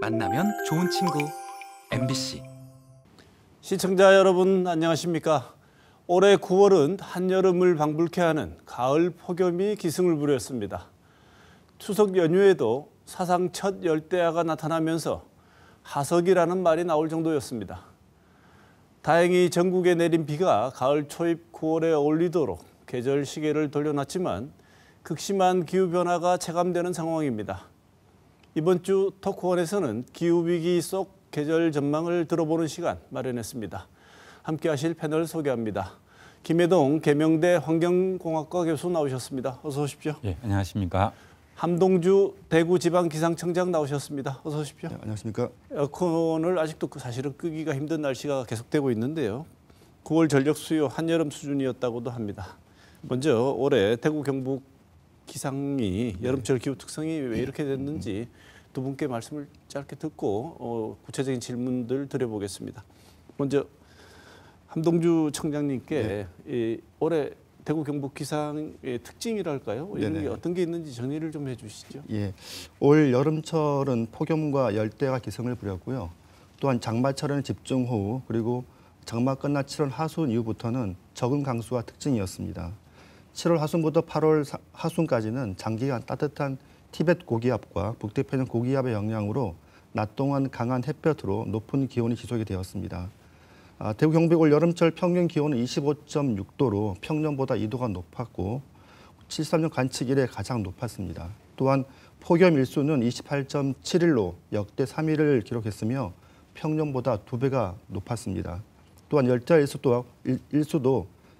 만나면 좋은 친구 MBC. 시청자 여러분 안녕하십니까? 올해 9월은 한여름을 방불케 하는 가을 폭염이 기승을 부렸습니다. 추석 연휴에도 사상 첫 열대야가 나타나면서 하석이라는 말이 나올 정도였습니다. 다행히 전국에 내린 비가 가을 초입 9월에 어울리도록 계절 시계를 돌려놨지만 극심한 기후변화가 체감되는 상황입니다. 이번 주 토크원에서는 기후위기 속 계절 전망을 들어보는 시간 마련했습니다. 함께 하실 패널 소개합니다. 김혜동 계명대 환경공학과 교수 나오셨습니다. 어서 오십시오. 예, 안녕하십니까. 함동주 대구지방기상청장 나오셨습니다. 어서 오십시오. 네, 안녕하십니까. 에어컨을 아직도 사실은 끄기가 힘든 날씨가 계속되고 있는데요. 9월 전력 수요 한여름 수준이었다고도 합니다. 먼저 올해 대구 경북 기상이 여름철 기후 특성이 왜 이렇게 됐는지 두 분께 말씀을 짧게 듣고 구체적인 질문들 드려보겠습니다. 먼저 함동주 청장님께 이 올해 대구 경북 기상의 특징이랄까요? 이런 게 어떤 게 있는지 정리를 좀 해주시죠. 예, 올 여름철은 폭염과 열대가 기승을 부렸고요. 또한 장마철에는 집중호우 그리고 장마 끝나 7월 하순 이후부터는 적은 강수가 특징이었습니다. 7월 하순부터 8월 하순까지는 장기간 따뜻한 티벳 고기압과 북태평양 고기압의 영향으로 낮 동안 강한 햇볕으로 높은 기온이 지속이 되었습니다. 대구 경북 올 여름철 평균 기온은 25.6도로 평년보다 2도가 높았고 73년 관측 이래 가장 높았습니다. 또한 폭염 일수는 28.7일로 역대 3위를 기록했으며 평년보다 2배가 높았습니다. 또한 열대야 일수도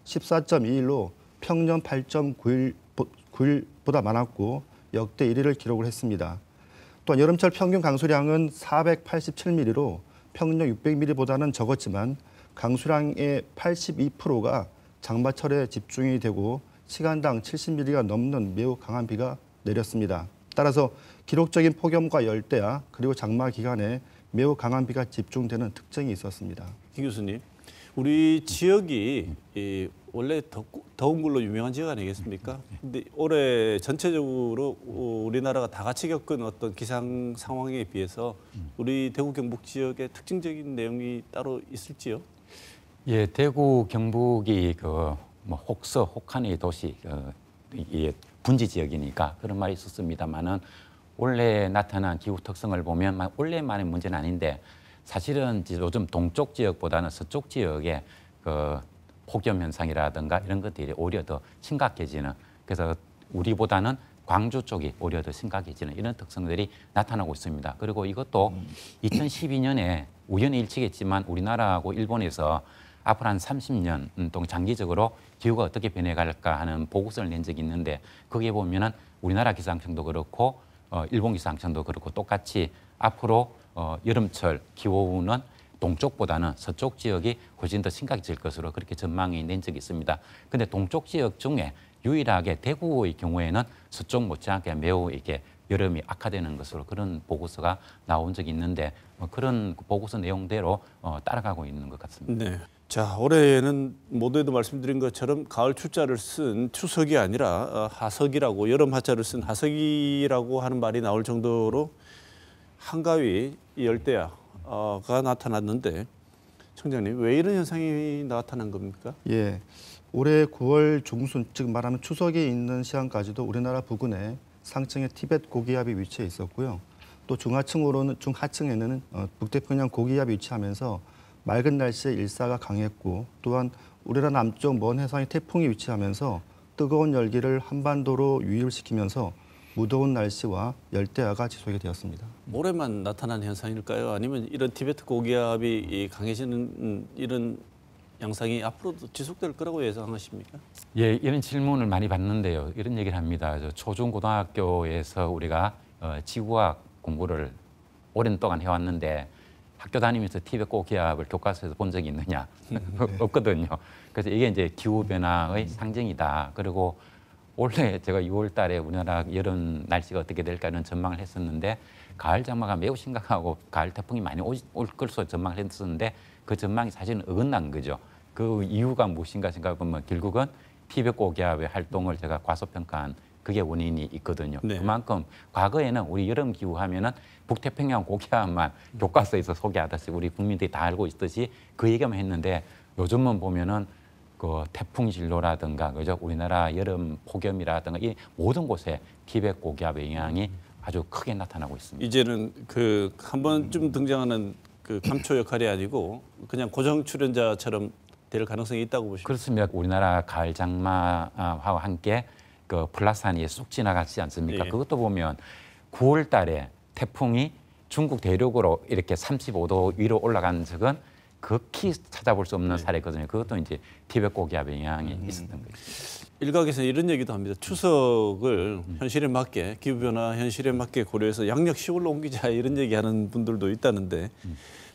14.2일로 평년 8.9일보다 많았고 역대 1위를 기록을 했습니다. 또한 여름철 평균 강수량은 487mm로 평년 600mm보다는 적었지만 강수량의 82%가 장마철에 집중이 되고 시간당 70mm가 넘는 매우 강한 비가 내렸습니다. 따라서 기록적인 폭염과 열대야 그리고 장마 기간에 매우 강한 비가 집중되는 특징이 있었습니다. 김 교수님, 우리 지역이 원래 더운 걸로 유명한 지역 아니겠습니까? 근데 올해 전체적으로 우리나라가 다 같이 겪은 어떤 기상 상황에 비해서 우리 대구 경북 지역의 특징적인 내용이 따로 있을지요? 예, 대구 경북이 혹서 혹한의 도시 분지 지역이니까 그런 말이 있었습니다만은 올해 나타난 기후 특성을 보면 올해만의 문제는 아닌데 사실은 요즘 동쪽 지역보다는 서쪽 지역에 폭염 현상이라든가 이런 것들이 오히려 더 심각해지는, 그래서 우리보다는 광주 쪽이 오히려 더 심각해지는 이런 특성들이 나타나고 있습니다. 그리고 이것도 2012년에 우연히 일치겠지만 우리나라하고 일본에서 앞으로 한 30년 동안 장기적으로 기후가 어떻게 변해갈까 하는 보고서를 낸 적이 있는데 거기에 보면은 우리나라 기상청도 그렇고 일본 기상청도 그렇고 똑같이 앞으로 여름철 기후는 동쪽보다는 서쪽 지역이 훨씬 더 심각해질 것으로 그렇게 전망이 낸 적이 있습니다. 그런데 동쪽 지역 중에 유일하게 대구의 경우에는 서쪽 못지않게 매우 이게 여름이 악화되는 것으로 그런 보고서가 나온 적이 있는데 그런 보고서 내용대로 따라가고 있는 것 같습니다. 네. 자, 올해는 모두에도 말씀드린 것처럼 가을 출자를 쓴 추석이 아니라 하석이라고, 여름 하자를 쓴 하석이라고 하는 말이 나올 정도로 한가위 열대야가 나타났는데 청장님, 왜 이런 현상이 나타난 겁니까? 예, 올해 9월 중순, 즉 말하면 추석이 있는 시간까지도 우리나라 부근에 상층의 티벳 고기압이 위치해 있었고요. 또 중하층에는 북태평양 고기압이 위치하면서 맑은 날씨에 일사가 강했고 또한 우리나라 남쪽 먼 해상에 태풍이 위치하면서 뜨거운 열기를 한반도로 유입시키면서 무더운 날씨와 열대야가 지속이 되었습니다. 올해만 나타난 현상일까요? 아니면 이런 티베트 고기압이 강해지는 이런 양상이 앞으로도 지속될 거라고 예상하십니까? 예, 이런 질문을 많이 받는데요. 이런 얘기를 합니다. 초중고등학교에서 우리가 지구과학 공부를 오랜 동안 해왔는데 학교 다니면서 티벳 고기압을 교과서에서 본 적이 있느냐? 없거든요. 그래서 이게 이제 기후 변화의 상징이다. 그리고 원래 제가 6월 달에 우리나라 여름 날씨가 어떻게 될까 이런 전망을 했었는데 가을 장마가 매우 심각하고 가을 태풍이 많이 올 것으로 전망을 했었는데 그 전망이 사실은 어긋난 거죠. 그 이유가 무엇인가 생각해보면 결국은 티벳 고기압의 활동을 제가 과소평가한 그게 원인이 있거든요. 네. 그만큼 과거에는 우리 여름 기후 하면은 북태평양 고기압만 교과서에서 소개하듯이 우리 국민들이 다 알고 있듯이 그 얘기만 했는데 요즘은 보면은 그 태풍 진로라든가 그죠? 우리나라 여름 폭염이라든가 이 모든 곳에 티벳 고기압의 영향이 아주 크게 나타나고 있습니다. 이제는 그 한 번쯤 등장하는 그 감초 역할이 아니고 그냥 고정 출연자처럼 될 가능성이 있다고 보십니까? 그렇습니다. 우리나라 가을 장마와 함께 그 플라산이 쑥 지나갔지 않습니까? 예. 그것도 보면 9월 달에 태풍이 중국 대륙으로 이렇게 35도 위로 올라간 적은 극히 찾아볼 수 없는 사례거든요. 그것도 이제 티벳 고기압의 영향이 있었던 거죠. 일각에서는 이런 얘기도 합니다. 추석을 현실에 맞게 기후변화 현실에 맞게 고려해서 양력 10월로 옮기자 이런 얘기하는 분들도 있다는데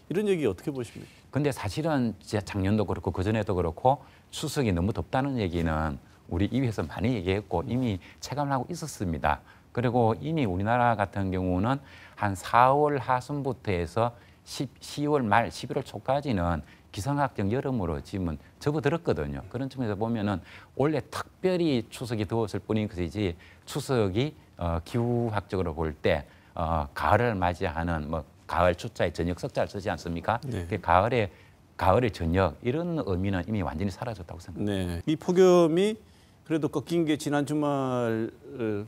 이런 얘기 어떻게 보십니까? 근데 사실은 진짜 작년도 그렇고 그전에도 그렇고 추석이 너무 덥다는 얘기는 우리 이위에서 많이 얘기했고 이미 체감을 하고 있었습니다. 그리고 이미 우리나라 같은 경우는 한 4월 하순부터 해서 10월 말, 11월 초까지는 기상학적 여름으로 지금은 접어들었거든요. 그런 측면에서 보면은 원래 특별히 추석이 더웠을 뿐인 것이지 추석이 기후학적으로 볼 때 가을을 맞이하는 뭐 가을 추자에 저녁 석자를 쓰지 않습니까? 네. 그 가을의 저녁 이런 의미는 이미 완전히 사라졌다고 생각합니다. 네. 이 폭염이 그래도 꺾인 게 지난 주말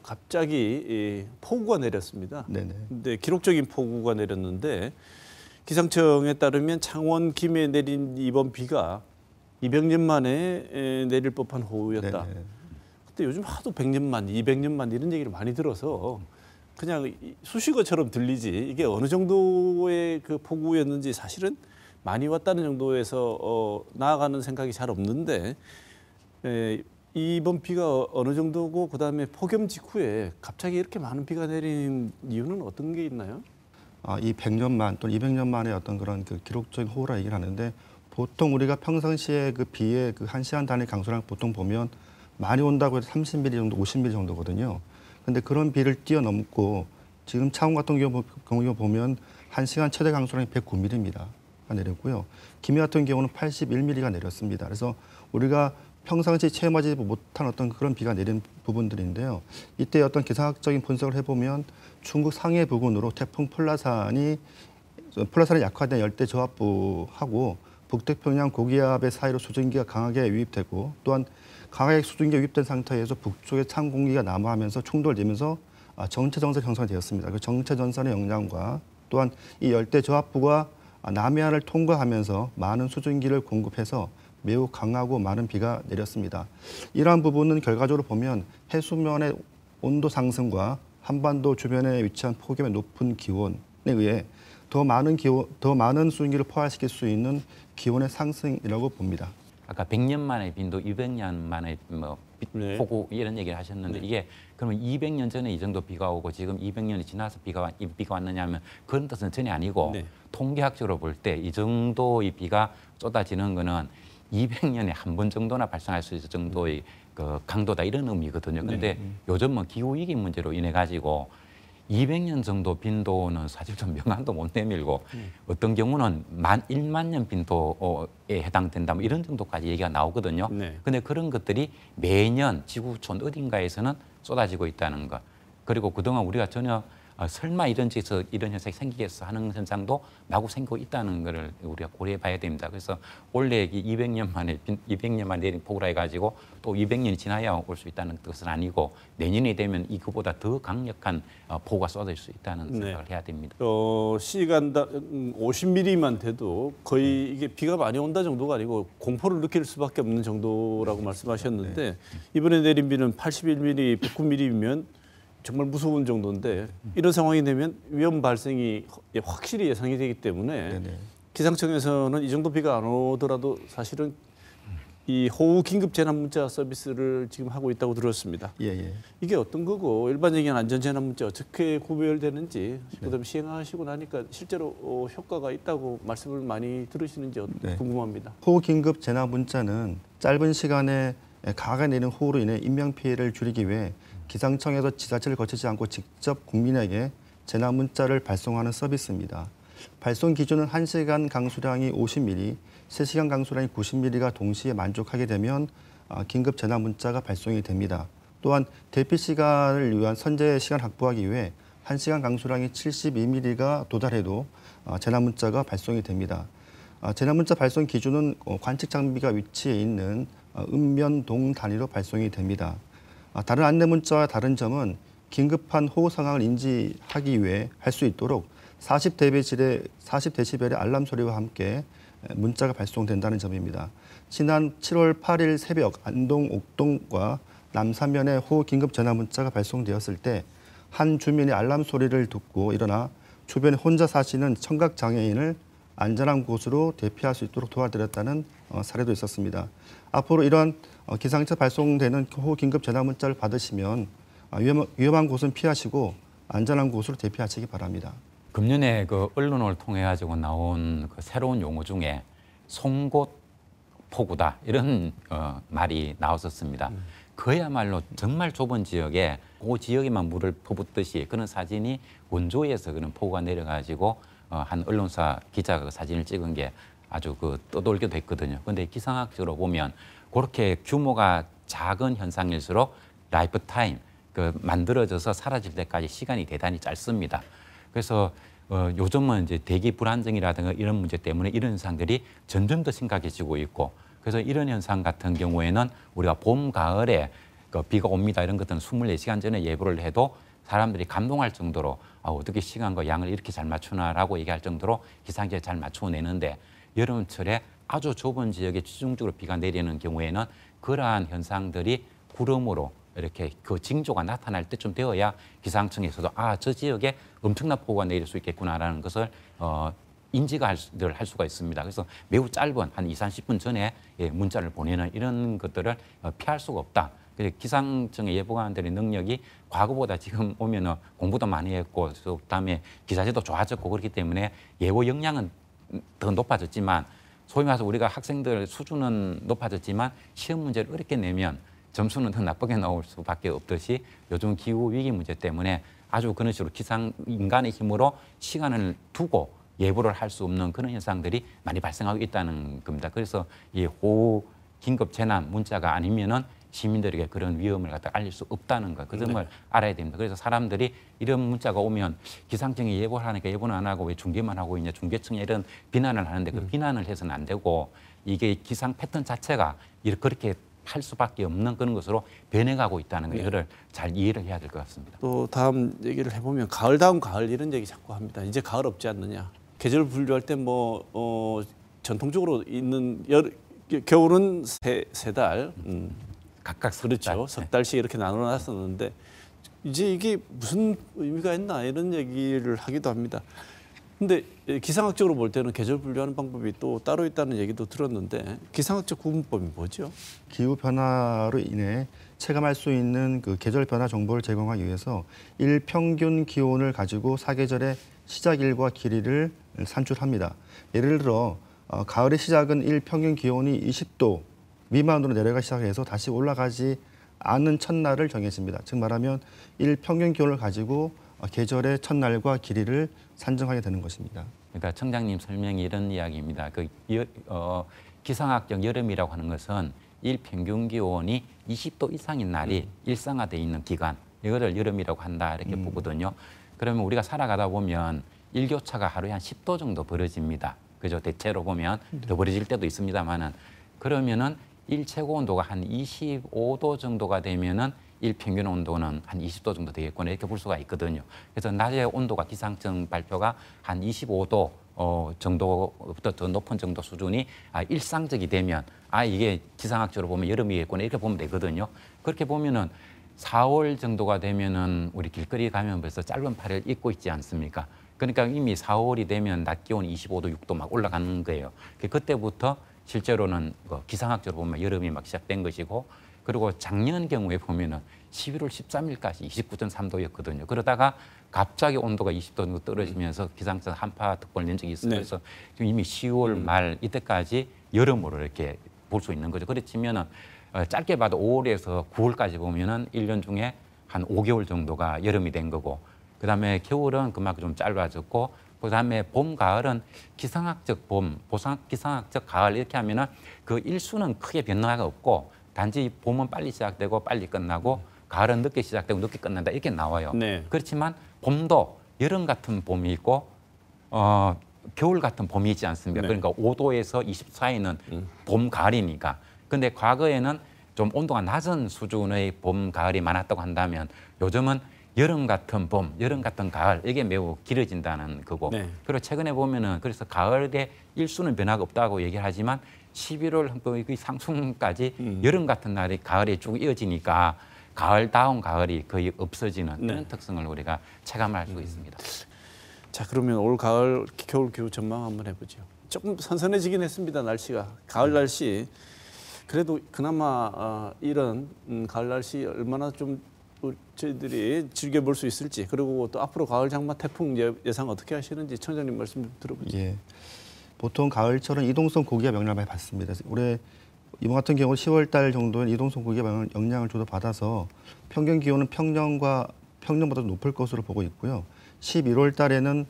갑자기 폭우가 내렸습니다. 네네. 근데 기록적인 폭우가 내렸는데 기상청에 따르면 창원 김해에 내린 이번 비가 200년 만에 내릴 법한 호우였다. 네네. 근데 요즘 하도 100년 만, 200년 만 이런 얘기를 많이 들어서 그냥 수식어처럼 들리지 이게 어느 정도의 그 폭우였는지 사실은 많이 왔다는 정도에서 나아가는 생각이 잘 없는데 이번 비가 어느 정도고 그다음에 폭염 직후에 갑자기 이렇게 많은 비가 내린 이유는 어떤 게 있나요? 이 100년 만 또는 200년 만에 어떤 그런 그 기록적인 호우라 얘기를 하는데 보통 우리가 평상시에 그 비의 그 1시간 단위 강수량 보통 보면 많이 온다고 해서 30mm 정도, 50mm 정도거든요. 근데 그런 비를 뛰어넘고 지금 창원 같은 경우 보면 1시간 최대 강수량이 109mm입니다. 내렸고요. 김해 같은 경우는 81mm가 내렸습니다. 그래서 우리가 평상시 체험하지 못한 어떤 그런 비가 내린 부분들인데요. 이때 어떤 기상학적인 분석을 해보면 중국 상해 부근으로 태풍 플라산이 약화된 열대 저압부하고 북태평양 고기압의 사이로 수증기가 강하게 유입되고 또한 강하게 수증기가 유입된 상태에서 북쪽에 찬 공기가 남하하면서 충돌되면서 정체전선이 형성되었습니다. 그 정체전선의 영향과 또한 이 열대 저압부가 남해안을 통과하면서 많은 수증기를 공급해서 매우 강하고 많은 비가 내렸습니다. 이러한 부분은 결과적으로 보면 해수면의 온도 상승과 한반도 주변에 위치한 폭염의 높은 기온에 의해 더 많은 수증기를 포괄시킬 수 있는 기온의 상승이라고 봅니다. 아까 100년 만의 빈도 200년 만의 네. 폭우 이런 얘기를 하셨는데 이게 그러면 200년 전에 이 정도 비가 오고 지금 200년이 지나서 비가 왔느냐 하면 그런 뜻은 전혀 아니고 네. 통계학적으로 볼 때 이 정도의 비가 쏟아지는 거는 200년에 한 번 정도나 발생할 수 있을 정도의 그 강도다 이런 의미거든요. 근데 요즘은 기후위기 문제로 인해 가지고 200년 정도 빈도는 사실 좀 명함도 못 내밀고 어떤 경우는 1만 년 빈도에 해당된다 뭐 이런 정도까지 얘기가 나오거든요. 네. 근데 그런 것들이 매년 지구촌 어딘가에서는 쏟아지고 있다는 것. 그리고 그동안 우리가 전혀 설마 이런 지에서 이런 현상이 생기겠어 하는 현상도 마구 생기고 있다는 것을 우리가 고려해 봐야 됩니다. 그래서 원래 200년 만에 내린 폭우라 해가지고 또 200년이 지나야 올 수 있다는 뜻은 아니고 내년이 되면 이거보다 더 강력한 폭우가 쏟아질 수 있다는 생각을 해야 됩니다. 시간당 50mm만 돼도 거의 이게 비가 많이 온다 정도가 아니고 공포를 느낄 수밖에 없는 정도라고 말씀하셨는데 이번에 내린 비는 81mm, 109mm면 정말 무서운 정도인데 이런 상황이 되면 위험 발생이 확실히 예상이 되기 때문에 네네. 기상청에서는 이 정도 비가 안 오더라도 사실은 이 호우 긴급 재난 문자 서비스를 지금 하고 있다고 들었습니다. 예. 이게 어떤 거고 일반적인 안전 재난 문자 어떻게 구별되는지 그다음에 시행하시고 나니까 실제로 효과가 있다고 말씀을 많이 들으시는지 궁금합니다. 호우 긴급 재난 문자는 짧은 시간에 강하게 내리는 호우로 인해 인명 피해를 줄이기 위해 기상청에서 지자체를 거치지 않고 직접 국민에게 재난 문자를 발송하는 서비스입니다. 발송 기준은 1시간 강수량이 50mm, 3시간 강수량이 90mm가 동시에 만족하게 되면 긴급 재난 문자가 발송이 됩니다. 또한 대피 시간을 위한 선제 시간 확보하기 위해 1시간 강수량이 72mm가 도달해도 재난 문자가 발송이 됩니다. 재난 문자 발송 기준은 관측 장비가 위치해 있는 읍면, 동 단위로 발송이 됩니다. 다른 안내 문자와 다른 점은 긴급한 호우 상황을 인지하기 위해 할 수 있도록 40데시벨의 알람 소리와 함께 문자가 발송된다는 점입니다. 지난 7월 8일 새벽 안동, 옥동과 남산면에 호우 긴급 전화 문자가 발송되었을 때 한 주민이 알람 소리를 듣고 일어나 주변에 혼자 사시는 청각 장애인을 안전한 곳으로 대피할 수 있도록 도와드렸다는 사례도 있었습니다. 앞으로 이런 기상청 발송되는 호우 긴급 전화 문자를 받으시면 위험한 곳은 피하시고 안전한 곳으로 대피하시기 바랍니다. 금년에 그 언론을 통해 가지고 나온 그 새로운 용어 중에 송곳 폭우다 이런 말이 나왔었습니다. 그야말로 정말 좁은 지역에 그 지역에만 물을 퍼붓듯이 그런 사진이 원조에서 그런 폭우가 내려가지고 한 언론사 기자가 그 사진을 찍은 게 아주 그 떠돌기도 했거든요. 그런데 기상학적으로 보면 그렇게 규모가 작은 현상일수록 라이프 타임 그 만들어져서 사라질 때까지 시간이 대단히 짧습니다. 그래서 요즘은 이제 대기 불안정이라든가 이런 문제 때문에 이런 현상들이 점점 더 심각해지고 있고, 그래서 이런 현상 같은 경우에는 우리가 봄, 가을에 그 비가 옵니다 이런 것들은 24시간 전에 예보를 해도 사람들이 감동할 정도로 어떻게 시간과 양을 이렇게 잘 맞추나라고 얘기할 정도로 기상청에 잘 맞춰내는데, 여름철에 아주 좁은 지역에 집중적으로 비가 내리는 경우에는 그러한 현상들이 구름으로 이렇게 그 징조가 나타날 때쯤 되어야 기상청에서도 저 지역에 엄청난 폭우가 내릴 수 있겠구나라는 것을 인지가 할 수가 있습니다. 그래서 매우 짧은 한 20-30분 전에 문자를 보내는 이런 것들을 피할 수가 없다. 그래서 기상청의 예보관들의 능력이 과거보다 지금 오면은 공부도 많이 했고, 그다음에 기자재도 좋아졌고 그렇기 때문에 예보 역량은 더 높아졌지만, 소위 말해서 우리가 학생들 수준은 높아졌지만 시험 문제를 어렵게 내면 점수는 더 나쁘게 나올 수밖에 없듯이 요즘 기후 위기 문제 때문에 아주 그런 식으로 인간의 힘으로 시간을 두고 예보를 할 수 없는 그런 현상들이 많이 발생하고 있다는 겁니다. 그래서 이 호우 긴급 재난 문자가 아니면은 시민들에게 그런 위험을 갖다 알릴 수 없다는 것, 그 점을 알아야 됩니다. 그래서 사람들이 이런 문자가 오면 기상청이 예보를 하니까 예보는 안 하고 왜 중계만 하고 있냐, 중계청에 이런 비난을 하는데 그 비난을 해서는 안 되고, 이게 기상 패턴 자체가 그렇게 할 수밖에 없는 그런 것으로 변해가고 있다는 거, 이거를 잘 이해를 해야 될 것 같습니다. 또 다음 얘기를 해보면 가을다운 가을 이런 얘기 자꾸 합니다. 이제 가을 없지 않느냐. 계절 분류할 때 전통적으로 있는 겨울은 세 달, 각각 그렇죠. 석 달씩 이렇게 나눠놨었는데 이제 이게 무슨 의미가 있나 이런 얘기를 하기도 합니다. 근데 기상학적으로 볼 때는 계절 분류하는 방법이 또 따로 있다는 얘기도 들었는데, 기상학적 구분법이 뭐죠? 기후 변화로 인해 체감할 수 있는 그 계절 변화 정보를 제공하기 위해서 일평균 기온을 가지고 사계절의 시작일과 길이를 산출합니다. 예를 들어 가을의 시작은 일평균 기온이 20도 미만으로 내려가기 시작해서 다시 올라가지 않은 첫날을 정해집니다. 즉 말하면 일평균 기온을 가지고 계절의 첫날과 길이를 산정하게 되는 것입니다. 그러니까 청장님 설명이 이런 이야기입니다. 기상학적 여름이라고 하는 것은 일평균 기온이 20도 이상인 날이 일상화되어 있는 기간, 이거를 여름이라고 한다 이렇게 보거든요. 그러면 우리가 살아가다 보면 일교차가 하루에 한 10도 정도 벌어집니다. 그죠? 대체로 보면 더 벌어질 때도 있습니다만은, 그러면은 일최고 온도가 한 25도 정도가 되면은 일평균 온도는 한 20도 정도 되겠구나 이렇게 볼 수가 있거든요. 그래서 낮의 온도가 기상청 발표가 한 25도 정도부터 더 높은 정도 수준이 일상적이 되면 이게 기상학적으로 보면 여름이겠구나 이렇게 보면 되거든요. 그렇게 보면은 4월 정도가 되면은 우리 길거리 가면 벌써 짧은 팔을 입고 있지 않습니까? 그러니까 이미 4월이 되면 낮 기온이 25도, 6도 막 올라가는 거예요. 그때부터 실제로는 기상학적으로 보면 여름이 막 시작된 것이고, 그리고 작년 경우에 보면은 11월 13일까지 29.3도였거든요. 그러다가 갑자기 온도가 20도 정도 떨어지면서 기상청 한파 특보를 낸 적이 있어요. 네. 그래서 지금 이미 10월 말 이때까지 여름으로 이렇게 볼 수 있는 거죠. 그렇지면은 짧게 봐도 5월에서 9월까지 보면은 1년 중에 한 5개월 정도가 여름이 된 거고, 그다음에 겨울은 그만큼 좀 짧아졌고, 그다음에 봄, 가을은 기상학적 봄, 기상학적 가을 이렇게 하면은 그 일수는 크게 변화가 없고, 단지 봄은 빨리 시작되고 빨리 끝나고 가을은 늦게 시작되고 늦게 끝난다 이렇게 나와요. 네. 그렇지만 봄도 여름 같은 봄이 있고 겨울 같은 봄이 있지 않습니까? 네. 그러니까 5도에서 20 사이는 봄, 가을이니까. 근데 과거에는 좀 온도가 낮은 수준의 봄, 가을이 많았다고 한다면 요즘은 여름 같은 봄, 여름 같은 가을 이게 매우 길어진다는 거고. 네. 그리고 최근에 보면은 그래서 가을에 일수는 변화가 없다고 얘기를 하지만 11월 거의 상순까지 여름 같은 날이 가을에 쭉 이어지니까 가을다운 가을이 거의 없어지는 네. 그런 특성을 우리가 체감할 수 있습니다. 자, 그러면 올 가을 겨울 기후 전망 한번 해보죠. 조금 선선해지긴 했습니다. 날씨가 가을 날씨. 그래도 그나마 이런 가을 날씨 얼마나 좀 저희들이 즐겨볼 수 있을지, 그리고 또 앞으로 가을 장마 태풍 예상 어떻게 하시는지 청장님 말씀 좀 들어보죠. 예. 보통 가을철은 이동성 고기압 영향을 많이 받습니다. 올해 이번 같은 경우 10월 달 정도는 이동성 고기압 영향을 주로 받아서 평균 기온은 평년보다 높을 것으로 보고 있고요. 11월 달에는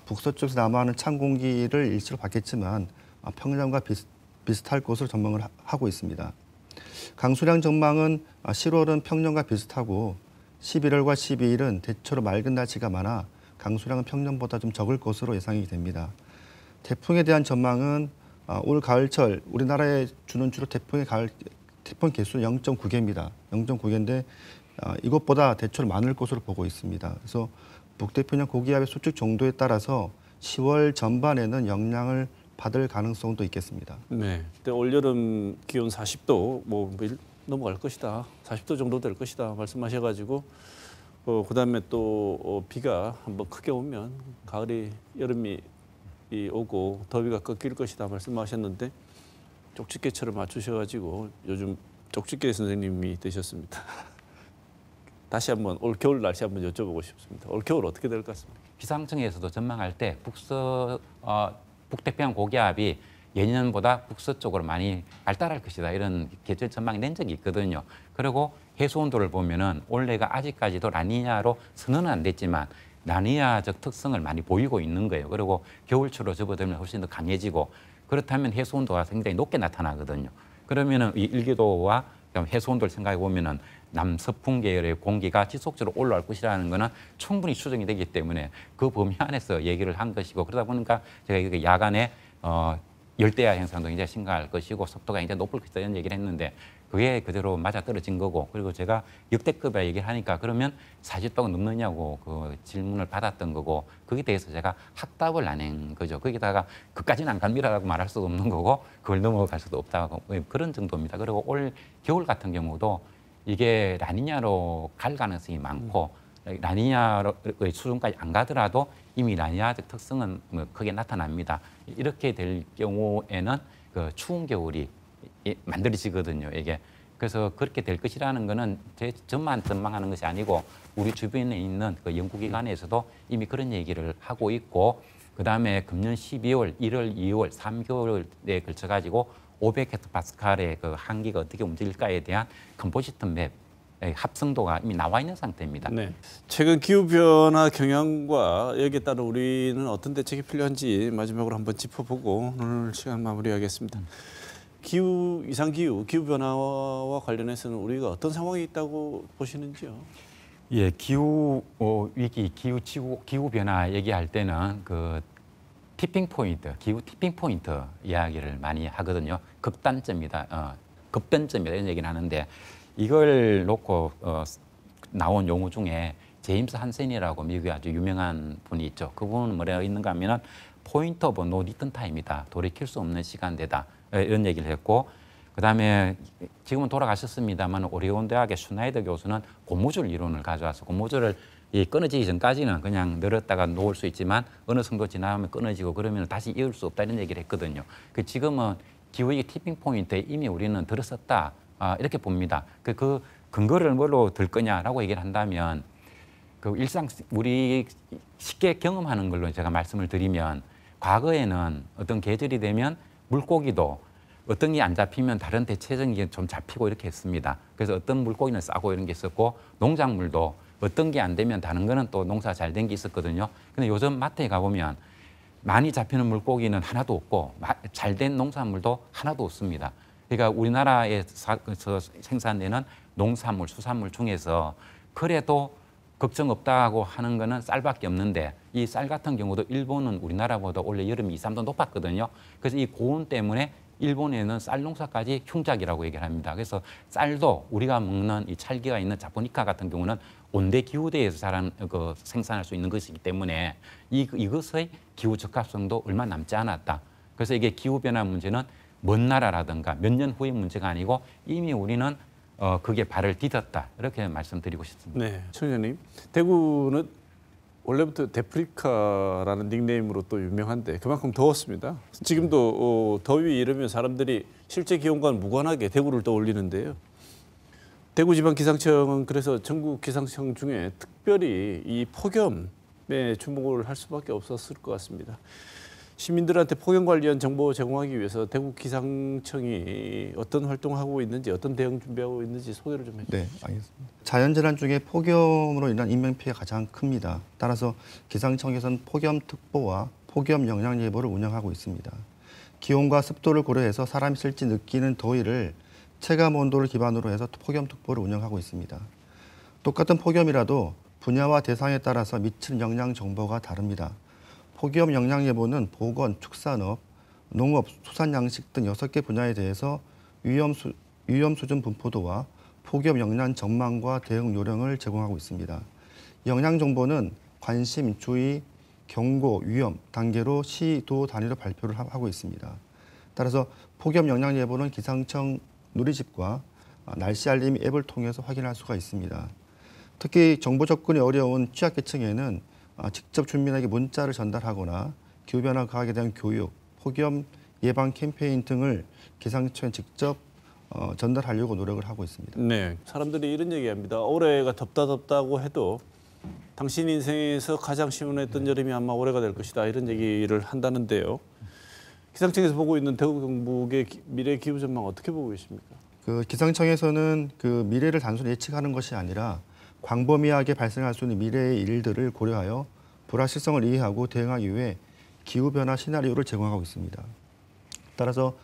북서쪽에서 남하하는 찬 공기를 일시로 받겠지만 평년과 비슷할 것으로 전망을 하고 있습니다. 강수량 전망은 10월은 평년과 비슷하고 11월과 12일은 대체로 맑은 날씨가 많아 강수량은 평년보다 좀 적을 것으로 예상이 됩니다. 태풍에 대한 전망은 올 가을철 우리나라에 주는 주로 태풍 개수는 0.9개입니다. 0.9개인데 이것보다 대체로 많을 것으로 보고 있습니다. 그래서 북태평양 고기압의 수축 정도에 따라서 10월 전반에는 영향을 받을 가능성도 있겠습니다. 네. 근데 올여름 기온 40도 넘어갈 것이다. 40도 정도 될 것이다 말씀하셔가지고 그다음에 또 비가 한번 크게 오면 가을이 여름이 오고 더위가 꺾일 것이다 말씀하셨는데 쪽집게처럼 맞추셔가지고 요즘 쪽집게 선생님이 되셨습니다. 다시 한번 올 겨울 날씨 한번 여쭤보고 싶습니다. 올 겨울 어떻게 될 것 같습니까? 기상청에서도 전망할 때 북태평양 고기압이 예년보다 북서쪽으로 많이 발달할 것이다 이런 계절 전망이 낸 적이 있거든요. 그리고 해수 온도를 보면은 올해가 아직까지도 라니냐로 선언은 안 됐지만 라니냐적 특성을 많이 보이고 있는 거예요. 그리고 겨울철로 접어들면 훨씬 더 강해지고 그렇다면 해수 온도가 굉장히 높게 나타나거든요. 그러면은 이 일교도와 해수 온도를 생각해 보면은 남서풍 계열의 공기가 지속적으로 올라올 것이라는 것은 충분히 추정이 되기 때문에 그 범위 안에서 얘기를 한 것이고 그러다 보니까 제가 이렇게 야간에 열대야 현상도 굉장히 심각할 것이고 속도가 굉장히 높을 것이다 이런 얘기를 했는데 그게 그대로 맞아떨어진 거고 그리고 제가 역대급이라 얘기를 하니까 그러면 40도가 넘느냐고 그 질문을 받았던 거고 거기에 대해서 제가 확답을 안 한 거죠. 거기다가 그까지는 안 갑니다라고 말할 수도 없는 거고 그걸 넘어갈 수도 없다고 그런 정도입니다. 그리고 올 겨울 같은 경우도 이게 라니냐로 갈 가능성이 많고 라니냐의 수준까지 안 가더라도 이미 라니냐적 특성은 크게 나타납니다. 이렇게 될 경우에는 그 추운 겨울이 만들어지거든요. 이게 그래서 그렇게 될 것이라는 거는 저만 전망하는 것이 아니고 우리 주변에 있는 그 연구기관에서도 이미 그런 얘기를 하고 있고 그 다음에 금년 12월, 1월, 2월, 3개월에 걸쳐 가지고 500헥토파스칼의 그 한기가 어떻게 움직일까에 대한 컴포지트 맵 합성도가 이미 나와 있는 상태입니다. 네. 최근 기후 변화 경향과 여기에 따라 우리는 어떤 대책이 필요한지 마지막으로 한번 짚어보고 오늘 시간 마무리하겠습니다. 이상 기후 변화와 관련해서는 우리가 어떤 상황이 있다고 보시는지요? 예, 기후 위기, 기후 변화 얘기할 때는 그 티핑 포인트, 기후 티핑 포인트 이야기를 많이 하거든요. 급단점이다, 급변점이다 이런 얘기를 하는데 이걸 놓고 나온 용어 중에 제임스 한센이라고 미국의 아주 유명한 분이 있죠. 그분은 뭐라고 있는가 하면은 포인트 오브 노 리턴 타임이다. 돌이킬 수 없는 시간대다. 이런 얘기를 했고 그다음에 지금은 돌아가셨습니다만 오레곤 대학의 슈나이더 교수는 고무줄 이론을 가져와서 고무줄을 끊어지기 전까지는 그냥 늘었다가 놓을 수 있지만 어느 정도 지나면 끊어지고 그러면 다시 이을 수 없다 이런 얘기를 했거든요. 지금은 기후위기 티핑 포인트에 이미 우리는 들어섰다 이렇게 봅니다. 그 근거를 뭘로 들 거냐라고 얘기를 한다면 그 일상 우리 쉽게 경험하는 걸로 제가 말씀을 드리면 과거에는 어떤 계절이 되면 물고기도 어떤 게 안 잡히면 다른 대체적인 게 좀 잡히고 이렇게 했습니다. 그래서 어떤 물고기는 싸고 이런 게 있었고 농작물도 어떤 게 안 되면 다른 거는 또 농사가 잘 된 게 있었거든요. 근데 요즘 마트에 가보면 많이 잡히는 물고기는 하나도 없고 잘 된 농산물도 하나도 없습니다. 그러니까 우리나라에서 생산되는 농산물, 수산물 중에서 그래도 걱정 없다고 하는 거는 쌀밖에 없는데 이 쌀 같은 경우도 일본은 우리나라보다 올해 여름이 2, 3도 높았거든요. 그래서 이 고온 때문에 일본에는 쌀 농사까지 흉작이라고 얘기를 합니다. 그래서 쌀도 우리가 먹는 이 찰기가 있는 자포니카 같은 경우는 온대 기후대에서 생산할 수 있는 것이기 때문에 이것의 기후 적합성도 얼마 남지 않았다. 그래서 이게 기후 변화 문제는 먼 나라라든가 몇 년 후의 문제가 아니고 이미 우리는 그게 발을 디뎠다. 이렇게 말씀드리고 싶습니다. 네, 청장님. 대구는 원래부터 데프리카라는 닉네임으로 또 유명한데 그만큼 더웠습니다. 지금도 더위 이러면 사람들이 실제 기온과는 무관하게 대구를 떠올리는데요. 대구지방기상청은 그래서 전국 기상청 중에 특별히 이 폭염에 주목을 할 수밖에 없었을 것 같습니다. 시민들한테 폭염 관련 정보 제공하기 위해서 대구기상청이 어떤 활동을 하고 있는지, 어떤 대응 준비하고 있는지 소개를 좀 해주시죠. 네, 알겠습니다. 자연재난 중에 폭염으로 인한 인명피해가 가장 큽니다. 따라서 기상청에서는 폭염특보와 폭염 영향예보를 운영하고 있습니다. 기온과 습도를 고려해서 사람이 실제 느끼는 더위를 체감 온도를 기반으로 해서 폭염특보를 운영하고 있습니다. 똑같은 폭염이라도 분야와 대상에 따라서 미치는 영향 정보가 다릅니다. 폭염 영향예보는 보건, 축산업, 농업, 수산양식 등 6개 분야에 대해서 위험 수준 분포도와 폭염 영향 전망과 대응 요령을 제공하고 있습니다. 영향 정보는 관심, 주의, 경고, 위험 단계로 시, 도 단위로 발표를 하고 있습니다. 따라서 폭염 영향예보는 기상청 누리집과 날씨 알림 앱을 통해서 확인할 수가 있습니다. 특히 정보 접근이 어려운 취약계층에는 직접 주민에게 문자를 전달하거나 기후변화 과학에 대한 교육, 폭염 예방 캠페인 등을 기상청에 직접 전달하려고 노력을 하고 있습니다. 네, 사람들이 이런 얘기합니다. 올해가 덥다고 해도 당신 인생에서 가장 시원했던 여름이 아마 올해가 될 것이다. 이런 얘기를 한다는데요. 기상청에서 보고 있는 대구 경북의 미래 기후 전망 어떻게 보고 계십니까? 기상청에서는 미래를 단순히 예측하는 것이 아니라 광범위하게 발생할 수 있는 미래의 일들을 고려하여 불확실성을 이해하고 대응하기 위해 기후변화 시나리오를 제공하고 있습니다. 따라서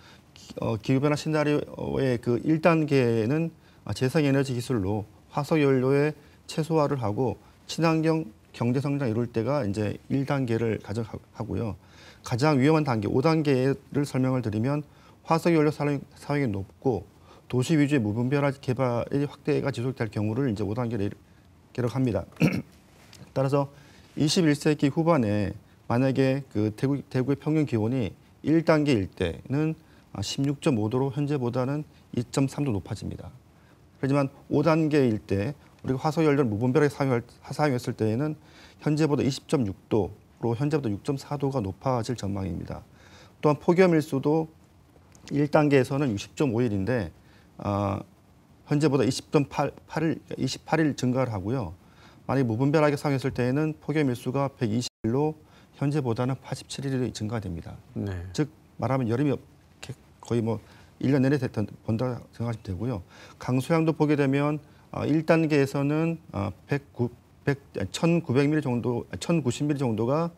기후변화 시나리오의 1단계는 재생에너지 기술로 화석연료의 최소화를 하고 친환경 경제성장을 이룰 때가 이제 1단계를 가정하고요. 가장 위험한 단계 5단계를 설명을 드리면 화석연료 사용이 높고 도시 위주의 무분별한 개발의 확대가 지속될 경우를 이제 5단계로 기록합니다. 따라서 21세기 후반에 만약에 대구의 평균 기온이 1단계일 때는 16.5도로 현재보다는 2.3도 높아집니다. 하지만 5단계일 때 우리가 화석연료를 무분별하게 사용했을 때에는 현재보다 20.6도로 현재보다 6.4도가 높아질 전망입니다. 또한 폭염일수도 1단계에서는 60.5일인데 현재보다 28일 증가를 하고요. 만약 무분별하게 사용했을 때에는 폭염일수가 120일로 현재보다는 87일이 증가됩니다. 네. 즉 말하면 여름이 거의 1년 내내 본다 생각하시면 되고요. 강수량도 보게 되면 1단계에서는 1,900mm 정도, 1,090mm 정도가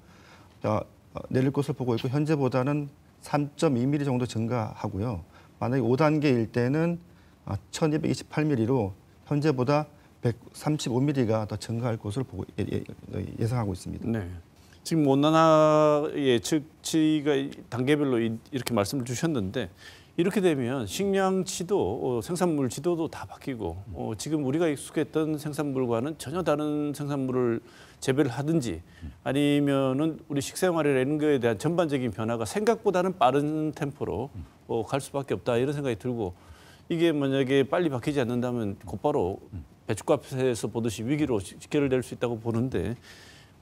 내릴 것을 보고 있고 현재보다는 3.2mm 정도 증가하고요. 만약에 5단계일 때는 1,228mm로 현재보다 135mm가 더 증가할 것으로 예상하고 있습니다. 네. 지금 온난화의 측지가 단계별로 이렇게 말씀을 주셨는데 이렇게 되면 식량 지도, 생산물 지도도 다 바뀌고 지금 우리가 익숙했던 생산물과는 전혀 다른 생산물을 재배를 하든지 아니면은 우리 식생활이라는 거에 대한 전반적인 변화가 생각보다는 빠른 템포로 갈 수밖에 없다 이런 생각이 들고 이게 만약에 빨리 바뀌지 않는다면 곧바로 배춧값에서 보듯이 위기로 직결될 수 있다고 보는데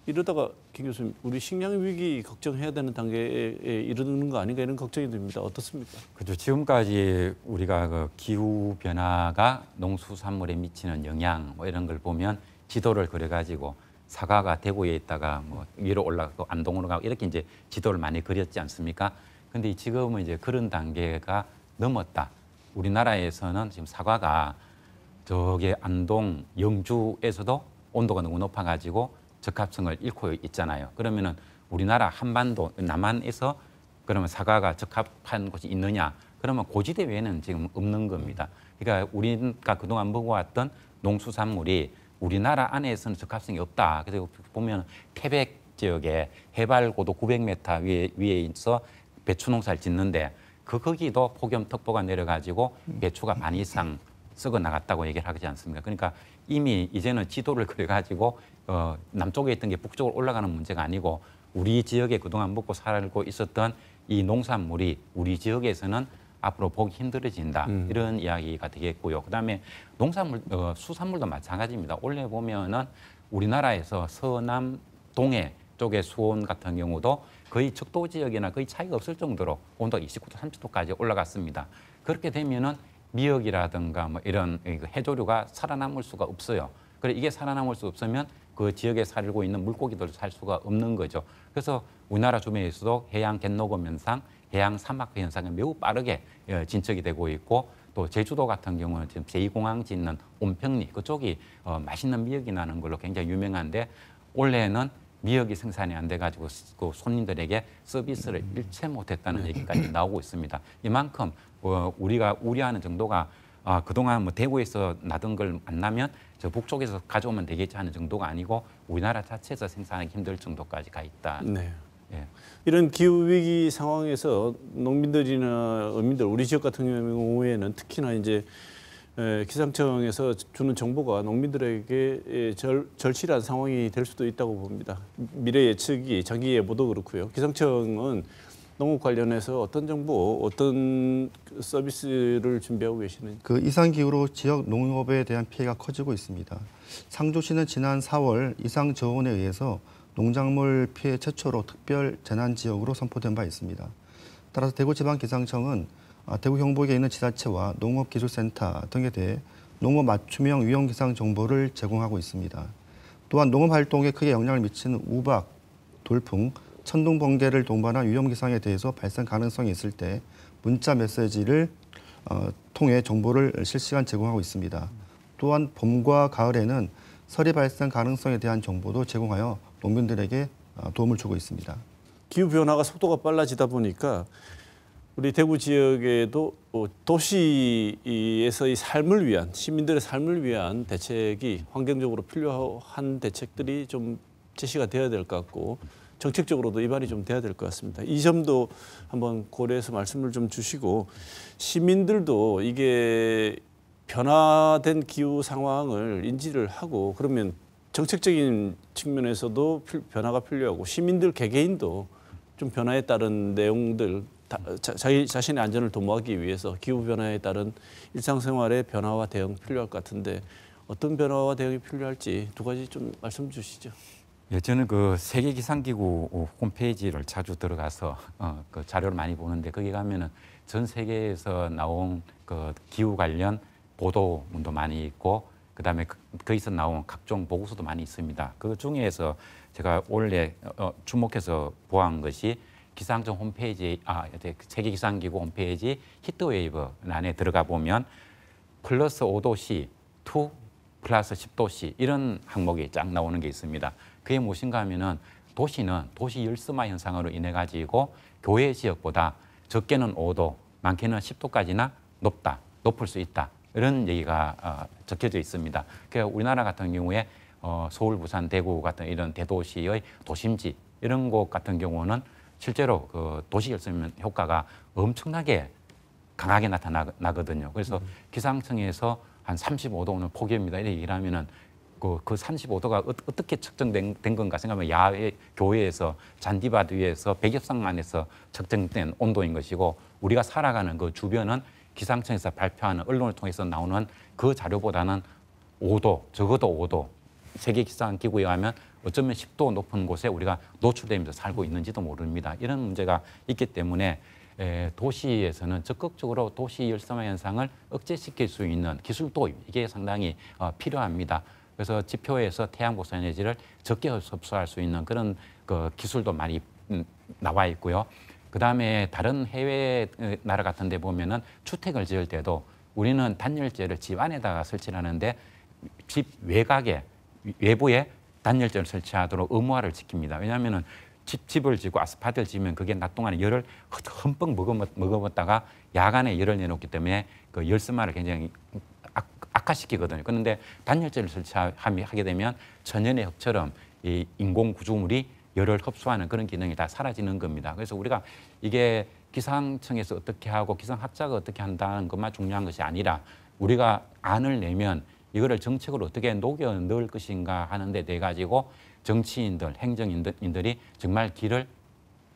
이러다가 김 교수님 우리 식량 위기 걱정해야 되는 단계에 이르는 거 아닌가 이런 걱정이 듭니다. 어떻습니까? 그렇죠. 지금까지 우리가 기후 변화가 농수산물에 미치는 영향 이런 걸 보면 지도를 그려가지고 사과가 대구에 있다가 위로 올라가고 안동으로 가고 이렇게 이제 지도를 많이 그렸지 않습니까? 근데 지금은 이제 그런 단계가 넘었다. 우리나라에서는 지금 사과가 저기 안동, 영주에서도 온도가 너무 높아가지고 적합성을 잃고 있잖아요. 그러면은 우리나라 한반도, 남한에서 그러면 사과가 적합한 곳이 있느냐? 그러면 고지대 외에는 지금 없는 겁니다. 그러니까 우리가 그동안 먹어왔던 농수산물이 우리나라 안에서는 적합성이 없다. 그래서 보면 태백 지역에 해발 고도 900m 위에 있어 배추 농사를 짓는데 거기도 폭염특보가 내려가지고 배추가 반 이상 썩어 나갔다고 얘기를 하지 않습니까? 그러니까 이미 이제는 지도를 그려가지고 남쪽에 있던 게 북쪽으로 올라가는 문제가 아니고 우리 지역에 그동안 먹고 살고 있었던 이 농산물이 우리 지역에서는 앞으로 보기 힘들어진다. 이런 이야기가 되겠고요. 그다음에 농산물, 수산물도 마찬가지입니다. 원래 보면은 우리나라에서 서남, 동해 쪽의 수온 같은 경우도 거의 적도 지역이나 거의 차이가 없을 정도로 온도가 29도, 30도까지 올라갔습니다. 그렇게 되면은 미역이라든가 뭐 이런 해조류가 살아남을 수가 없어요. 그래 이게 살아남을 수 없으면 그 지역에 살고 있는 물고기들도 살 수가 없는 거죠. 그래서 우리나라 주변에서도 해양 갯녹음 현상, 해양 사막 현상이 매우 빠르게 진척이 되고 있고 또 제주도 같은 경우는 지금 제2공항 짓는 온평리 그쪽이 맛있는 미역이 나는 걸로 굉장히 유명한데 올해는 미역이 생산이 안 돼가지고 그 손님들에게 서비스를 일체 못했다는 얘기까지 나오고 있습니다. 이만큼 우리가 우려하는 정도가 그동안 뭐 대구에서 나던 걸 안 나면 저 북쪽에서 가져오면 되겠지 하는 정도가 아니고 우리나라 자체에서 생산하기 힘들 정도까지 가 있다. 네. 예. 이런 기후 위기 상황에서 농민들이나 어민들 우리 지역 같은 경우에는 특히나 이제 기상청에서 주는 정보가 농민들에게 절실한 상황이 될 수도 있다고 봅니다. 미래 예측이 장기 예보도 그렇고요. 기상청은 농업 관련해서 어떤 정보, 어떤 서비스를 준비하고 계시는지? 그 이상 기후로 지역 농업에 대한 피해가 커지고 있습니다. 상주시는 지난 4월 이상 저온에 의해서 농작물 피해 최초로 특별 재난 지역으로 선포된 바 있습니다. 따라서 대구지방기상청은 대구 경북에 있는 지자체와 농업기술센터 등에 대해 농업 맞춤형 위험기상 정보를 제공하고 있습니다. 또한 농업활동에 크게 영향을 미치는 우박, 돌풍, 천둥, 번개를 동반한 위험기상에 대해서 발생 가능성이 있을 때 문자 메시지를 통해 정보를 실시간 제공하고 있습니다. 또한 봄과 가을에는 설이 발생 가능성에 대한 정보도 제공하여 농민들에게 도움을 주고 있습니다. 기후 변화가 속도가 빨라지다 보니까 우리 대구 지역에도 도시에서의 삶을 위한 시민들의 삶을 위한 대책이 환경적으로 필요한 대책들이 좀 제시가 돼야 될 것 같고 정책적으로도 입안이 좀 돼야 될 것 같습니다. 이 점도 한번 고려해서 말씀을 좀 주시고 시민들도 이게 변화된 기후 상황을 인지를 하고 그러면 정책적인 측면에서도 변화가 필요하고 시민들 개개인도 좀 변화에 따른 내용들 자기 자신의 안전을 도모하기 위해서 기후 변화에 따른 일상생활의 변화와 대응 필요할 것 같은데 어떤 변화와 대응이 필요할지 두 가지 좀 말씀 주시죠. 예, 저는 그 세계기상기구 홈페이지를 자주 들어가서 그 자료를 많이 보는데 거기 가면은 전 세계에서 나온 그 기후 관련 보도문도 많이 있고 그다음에 거기서 나온 각종 보고서도 많이 있습니다. 그 중에서 제가 원래 주목해서 보한 것이 기상청 홈페이지, 세계기상기구 홈페이지 히트웨이브 안에 들어가 보면 플러스 5도씨, 2 플러스 10도씨 이런 항목이 쫙 나오는 게 있습니다. 그게 무엇인가 하면은 도시는 도시 열섬화 현상으로 인해 가지고 교외 지역보다 적게는 5도, 많게는 10도까지나 높을 수 있다. 이런 얘기가 적혀져 있습니다. 그러니까 우리나라 같은 경우에 서울, 부산, 대구 같은 이런 대도시의 도심지 이런 곳 같은 경우는 실제로 그 도시 열섬 효과가 엄청나게 강하게 나타나거든요. 그래서 기상청에서 한 35도는 폭염이다 이렇게 얘기를 하면은 그 35도가 어떻게 측정된 건가 생각하면 야외 교외에서 잔디밭 위에서 백엽상 안에서 측정된 온도인 것이고 우리가 살아가는 그 주변은 기상청에서 발표하는 언론을 통해서 나오는 그 자료보다는 5도, 적어도 5도, 세계기상기구에 하면 어쩌면 10도 높은 곳에 우리가 노출되면서 살고 있는지도 모릅니다. 이런 문제가 있기 때문에 도시에서는 적극적으로 도시 열섬화 현상을 억제시킬 수 있는 기술 도입, 이게 상당히 필요합니다. 그래서 지표에서 태양 복사 에너지를 적게 흡수할 수 있는 그런 그 기술도 많이 나와 있고요. 그다음에 다른 해외 나라 같은 데 보면은 주택을 지을 때도 우리는 단열재를 집 안에다가 설치를 하는데 집 외곽에 외부에 단열재를 설치하도록 의무화를 시킵니다. 왜냐하면은 집을 짓고 아스팔트를 지으면 그게 낮 동안에 열을 흠뻑 먹어봤다가 야간에 열을 내놓기 때문에 그 열선마를 굉장히 악화시키거든요. 그런데 단열재를 설치하게 되면 천연의 흙처럼 이 인공 구조물이 열을 흡수하는 그런 기능이 다 사라지는 겁니다. 그래서 우리가 이게 기상청에서 어떻게 하고 기상학자가 어떻게 한다는 것만 중요한 것이 아니라 우리가 안을 내면 이거를 정책으로 어떻게 녹여 넣을 것인가 하는 데 대해 가지고 정치인들, 행정인들이 정말 길을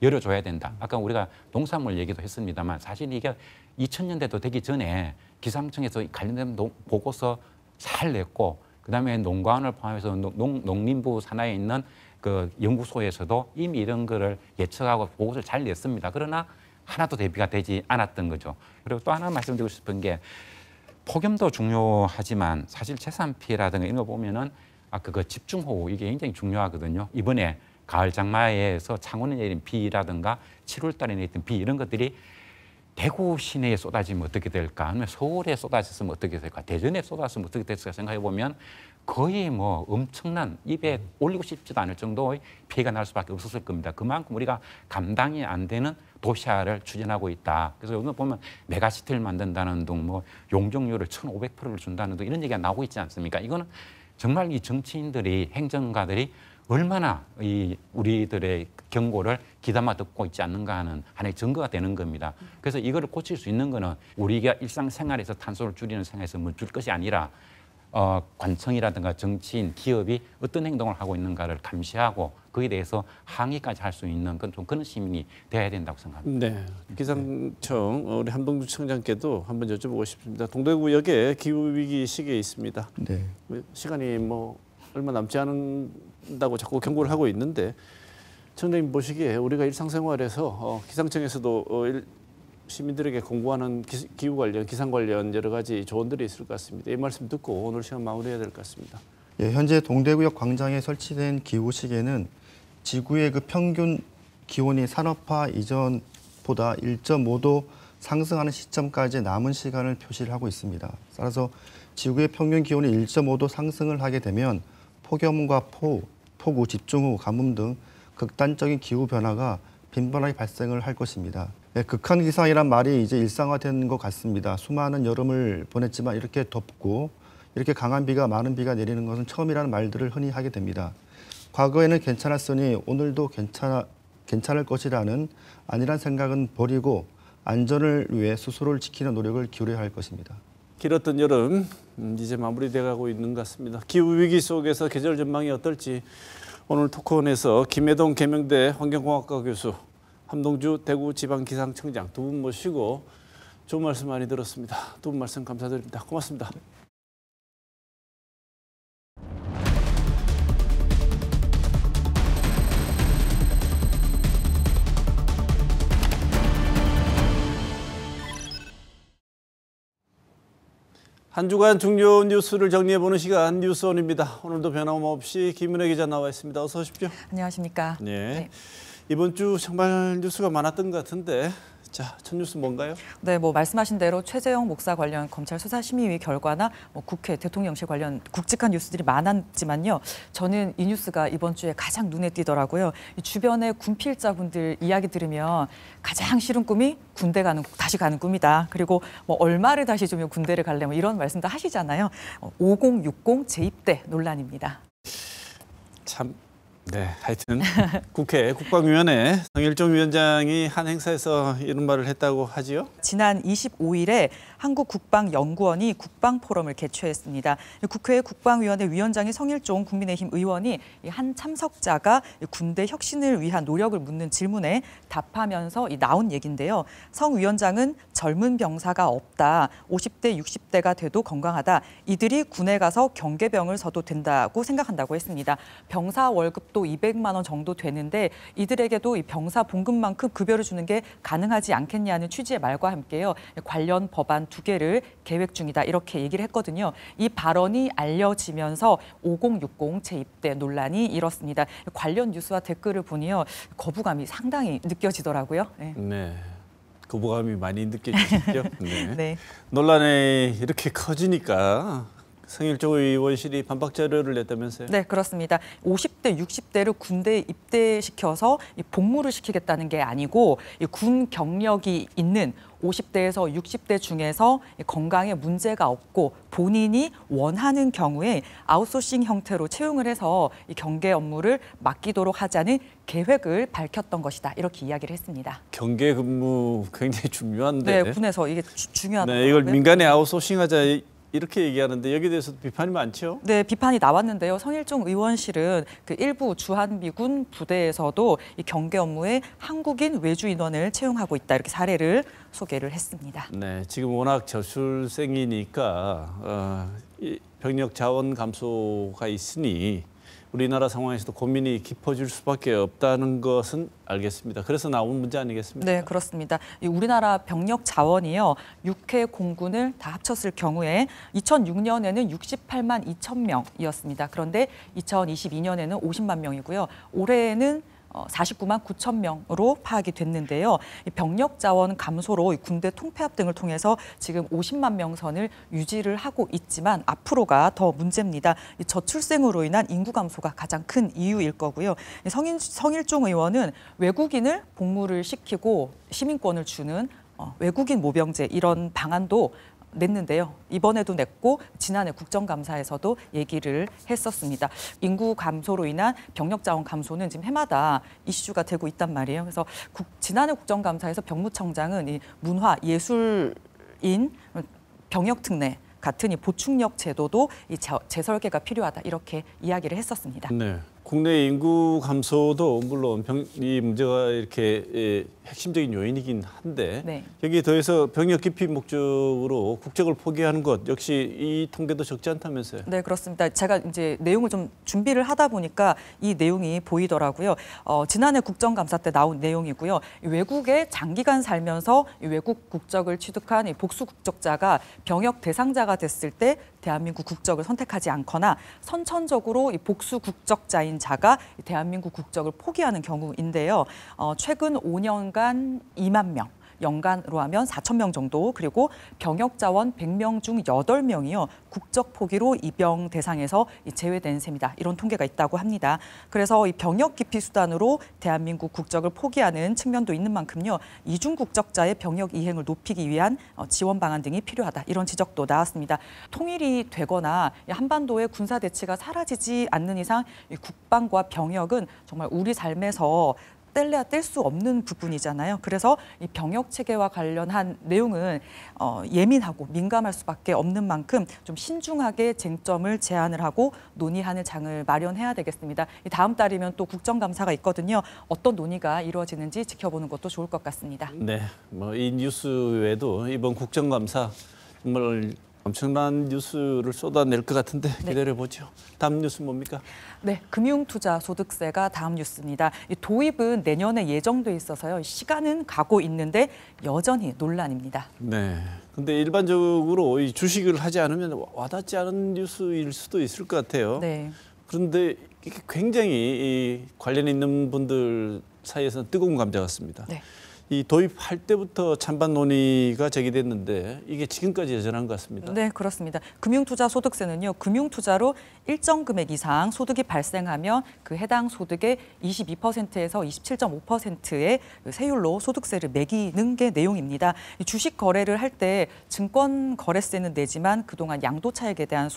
열어줘야 된다. 아까 우리가 농산물 얘기도 했습니다만 사실 이게 2000년대도 되기 전에 기상청에서 관련된 보고서 잘 냈고 그다음에 농가원을 포함해서 농림부 산하에 있는 그 연구소에서도 이미 이런 거를 예측하고 보고서를 잘 냈습니다. 그러나 하나도 대비가 되지 않았던 거죠. 그리고 또 하나 말씀드리고 싶은 게 폭염도 중요하지만 사실 재산 피해라든가 이런 거 보면은 아까 그 집중호우 이게 굉장히 중요하거든요. 이번에 가을 장마에서 창원에 내린 비라든가 7월 달에 내린 비 이런 것들이 대구 시내에 쏟아지면 어떻게 될까? 아니면 서울에 쏟아졌으면 어떻게 될까? 대전에 쏟아졌으면 어떻게 될까 생각해 보면 거의 뭐 엄청난 입에 올리고 싶지도 않을 정도의 피해가 날 수밖에 없었을 겁니다. 그만큼 우리가 감당이 안 되는 도시화를 추진하고 있다. 그래서 오늘 보면 메가시티를 만든다는 등 뭐 용적률을 1,500%를 준다는 등 이런 얘기가 나오고 있지 않습니까? 이거는 정말 이 정치인들이 행정가들이 얼마나 이 우리들의 경고를 귀담아 듣고 있지 않는가 하는 하나의 증거가 되는 겁니다. 그래서 이거를 고칠 수 있는 거는 우리가 일상생활에서 탄소를 줄이는 생활에서 멈출 것이 아니라 관청이라든가 정치인, 기업이 어떤 행동을 하고 있는가를 감시하고 거기에 대해서 항의까지 할 수 있는 그런 시민이 돼야 된다고 생각합니다. 네, 기상청 우리 한동주 청장께도 한번 여쭤보고 싶습니다. 동대구역에 기후위기 시기에 있습니다. 네. 시간이 뭐 얼마 남지 않는다고 자꾸 경고를 하고 있는데 청장님 보시기에 우리가 일상생활에서 기상청에서도 시민들에게 공부하는 기후 관련, 기상 관련 여러 가지 조언들이 있을 것 같습니다. 이 말씀 듣고 오늘 시간 마무리해야 될 것 같습니다. 예, 현재 동대구역 광장에 설치된 기후 시계는 지구의 그 평균 기온이 산업화 이전보다 1.5도 상승하는 시점까지 남은 시간을 표시를 하고 있습니다. 따라서 지구의 평균 기온이 1.5도 상승을 하게 되면 폭염과 폭우, 집중호우, 가뭄 등 극단적인 기후 변화가 빈번하게 발생을 할 것입니다. 네, 극한 기상이란 말이 이제 일상화된 것 같습니다. 수많은 여름을 보냈지만 이렇게 덥고 이렇게 강한 비가 많은 비가 내리는 것은 처음이라는 말들을 흔히 하게 됩니다. 과거에는 괜찮았으니 오늘도 괜찮을 것이라는 안일한 생각은 버리고 안전을 위해 스스로를 지키는 노력을 기울여야 할 것입니다. 길었던 여름 이제 마무리돼가고 있는 것 같습니다. 기후 위기 속에서 계절 전망이 어떨지 오늘 토크온에서 김해동 계명대 환경공학과 교수, 함동주 대구지방기상청장 두 분 모시고 좋은 말씀 많이 들었습니다. 두 분 말씀 감사드립니다. 고맙습니다. 한 주간 중요 뉴스를 정리해보는 시간 뉴스온입니다. 오늘도 변함없이 김은혜 기자 나와 있습니다. 어서 오십시오. 안녕하십니까. 네. 이번 주 정말 뉴스가 많았던 것 같은데 자, 첫 뉴스 뭔가요? 네, 뭐 말씀하신 대로 최재형 목사 관련 검찰 수사심의위 결과나 국회 대통령실 관련 굵직한 뉴스들이 많았지만요. 저는 이 뉴스가 이번 주에 가장 눈에 띄더라고요. 주변의 군필자분들 이야기 들으면 가장 싫은 꿈이 다시 가는 꿈이다. 그리고 뭐 얼마를 다시 주면 군대를 갈래 뭐 이런 말씀도 하시잖아요. 5060 재입대 논란입니다. 참. 네, 하여튼 국회 국방위원회 성일종 위원장이 한 행사에서 이런 말을 했다고 하지요? 지난 25일에 한국국방연구원이 국방포럼을 개최했습니다. 국회 국방위원회 위원장인 성일종 국민의힘 의원이 한 참석자가 군대 혁신을 위한 노력을 묻는 질문에 답하면서 나온 얘기인데요. 성 위원장은 젊은 병사가 없다. 50대, 60대가 돼도 건강하다. 이들이 군에 가서 경계병을 서도 된다고 생각한다고 했습니다. 병사 월급도 200만 원 정도 되는데 이들에게도 이 병사 봉급만큼 급여를 주는 게 가능하지 않겠냐는 취지의 말과 함께요. 관련 법안 2개를 계획 중이다 이렇게 얘기를 했거든요. 이 발언이 알려지면서 5060 재입대 논란이 일었습니다. 관련 뉴스와 댓글을 보니요. 거부감이 상당히 느껴지더라고요. 네. 네. 거부감이 많이 느껴지시죠? 네. 네. 논란이 이렇게 커지니까 성일종 의원실이 반박 자료를 냈다면서요? 네, 그렇습니다. 50대, 60대를 군대에 입대시켜서 복무를 시키겠다는 게 아니고 군 경력이 있는 50대에서 60대 중에서 건강에 문제가 없고 본인이 원하는 경우에 아웃소싱 형태로 채용을 해서 이 경계 업무를 맡기도록 하자는 계획을 밝혔던 것이다. 이렇게 이야기를 했습니다. 경계 근무 굉장히 중요한데. 네, 군에서 이게 중요하다고요. 네, 이걸 민간에 아웃소싱하자 이렇게 얘기하는데 여기에 대해서도 비판이 많죠? 네, 비판이 나왔는데요. 성일종 의원실은 그 일부 주한미군 부대에서도 이 경계 업무에 한국인 외주 인원을 채용하고 있다. 이렇게 사례를 소개를 했습니다. 네, 지금 워낙 저출생이니까 이 병력 자원 감소가 있으니 우리나라 상황에서도 고민이 깊어질 수밖에 없다는 것은 알겠습니다. 그래서 나온 문제 아니겠습니까? 네, 그렇습니다. 이 우리나라 병력 자원이요. 6회 공군을 다 합쳤을 경우에 2006년에는 68만 2천 명이었습니다. 그런데 2022년에는 50만 명이고요. 올해에는 49만 9천 명으로 파악이 됐는데요. 병력 자원 감소로 군대 통폐합 등을 통해서 지금 50만 명 선을 유지를 하고 있지만 앞으로가 더 문제입니다. 저출생으로 인한 인구 감소가 가장 큰 이유일 거고요. 성일종 의원은 외국인을 복무를 시키고 시민권을 주는 외국인 모병제 이런 방안도 냈는데요. 이번에도 냈고 지난해 국정감사에서도 얘기를 했었습니다. 인구 감소로 인한 병력 자원 감소는 지금 해마다 이슈가 되고 있단 말이에요. 그래서 지난해 국정감사에서 병무청장은 이 문화 예술인 병역 특례 같은 이 보충력 제도도 이 재설계가 필요하다 이렇게 이야기를 했었습니다. 네. 국내 인구 감소도 물론 이 문제가 이렇게 핵심적인 요인이긴 한데 네. 여기에 더해서 병력 기피 목적으로 국적을 포기하는 것 역시 이 통계도 적지 않다면서요? 네, 그렇습니다. 제가 이제 내용을 좀 준비를 하다 보니까 이 내용이 보이더라고요. 지난해 국정감사 때 나온 내용이고요. 외국에 장기간 살면서 외국 국적을 취득한 복수 국적자가 병역 대상자가 됐을 때 대한민국 국적을 선택하지 않거나 선천적으로 이 복수 국적자인 자가 대한민국 국적을 포기하는 경우인데요. 최근 5년간 2만 명. 연간으로 하면 4천 명 정도 그리고 병역 자원 100명 중 8명이요. 국적 포기로 입영 대상에서 제외된 셈이다. 이런 통계가 있다고 합니다. 그래서 이 병역 기피 수단으로 대한민국 국적을 포기하는 측면도 있는 만큼요. 이중 국적자의 병역 이행을 높이기 위한 지원 방안 등이 필요하다. 이런 지적도 나왔습니다. 통일이 되거나 한반도의 군사 대치가 사라지지 않는 이상 이 국방과 병역은 정말 우리 삶에서 뗄래야 뗄 수 없는 부분이잖아요. 그래서 이 병역 체계와 관련한 내용은 예민하고 민감할 수밖에 없는 만큼 좀 신중하게 쟁점을 제안을 하고 논의하는 장을 마련해야 되겠습니다. 다음 달이면 또 국정감사가 있거든요. 어떤 논의가 이루어지는지 지켜보는 것도 좋을 것 같습니다. 네, 뭐 이 뉴스 외에도 이번 국정감사 정말 엄청난 뉴스를 쏟아낼 것 같은데 기다려보죠. 다음 뉴스 뭡니까? 네, 금융투자소득세가 다음 뉴스입니다. 이 도입은 내년에 예정돼 있어서요. 시간은 가고 있는데 여전히 논란입니다. 네. 근데 일반적으로 이 주식을 하지 않으면 와닿지 않은 뉴스일 수도 있을 것 같아요. 네. 그런데 이게 굉장히 이 관련 있는 분들 사이에서는 뜨거운 감자 같습니다. 네. 이 도입할 때부터 찬반 논의가 제기됐는데 이게 지금까지 여전한 것 같습니다. 네, 그렇습니다. 금융투자소득세는요. 금융투자로 일정 금액 이상 소득이 발생하면 그 해당 소득의 22%에서 27.5%의 세율로 소득세를 매기는 게 내용입니다. 주식 거래를 할 때 증권 거래세는 내지만 그동안 양도차익에 대한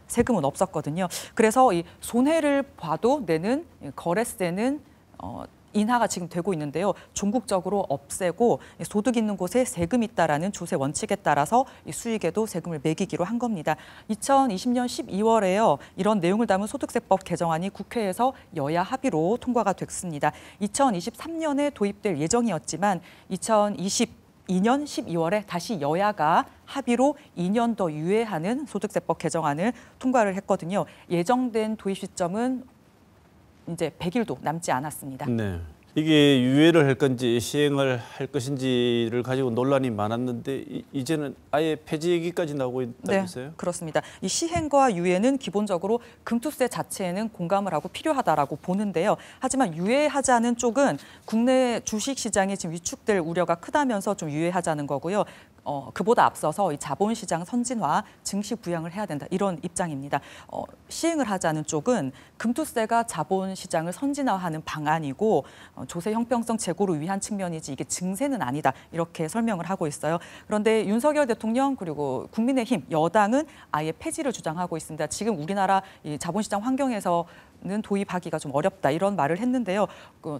세금은 없었거든요. 그래서 이 손해를 봐도 내는 거래세는 인하가 지금 되고 있는데요. 종국적으로 없애고 소득 있는 곳에 세금 있다라는 조세 원칙에 따라서 수익에도 세금을 매기기로 한 겁니다. 2020년 12월에요. 이런 내용을 담은 소득세법 개정안이 국회에서 여야 합의로 통과가 됐습니다. 2023년에 도입될 예정이었지만 2022년 12월에 다시 여야가 합의로 2년 더 유예하는 소득세법 개정안을 통과를 했거든요. 예정된 도입 시점은 이제 100일도 남지 않았습니다. 네. 이게 유예를 할 건지 시행을 할 것인지를 가지고 논란이 많았는데 이제는 아예 폐지 얘기까지 나오고 있다면서요? 네, 그렇습니다. 이 시행과 유예는 기본적으로 금투세 자체에는 공감을 하고 필요하다라고 보는데요. 하지만 유예하자는 쪽은 국내 주식시장이 지금 위축될 우려가 크다면서 좀 유예하자는 거고요. 그보다 앞서서 이 자본시장 선진화, 증시 부양을 해야 된다 이런 입장입니다. 시행을 하자는 쪽은 금투세가 자본시장을 선진화하는 방안이고 조세 형평성 제고를 위한 측면이지 이게 증세는 아니다 이렇게 설명을 하고 있어요. 그런데 윤석열 대통령 그리고 국민의힘 여당은 아예 폐지를 주장하고 있습니다. 지금 우리나라 이 자본시장 환경에서는 도입하기가 좀 어렵다 이런 말을 했는데요.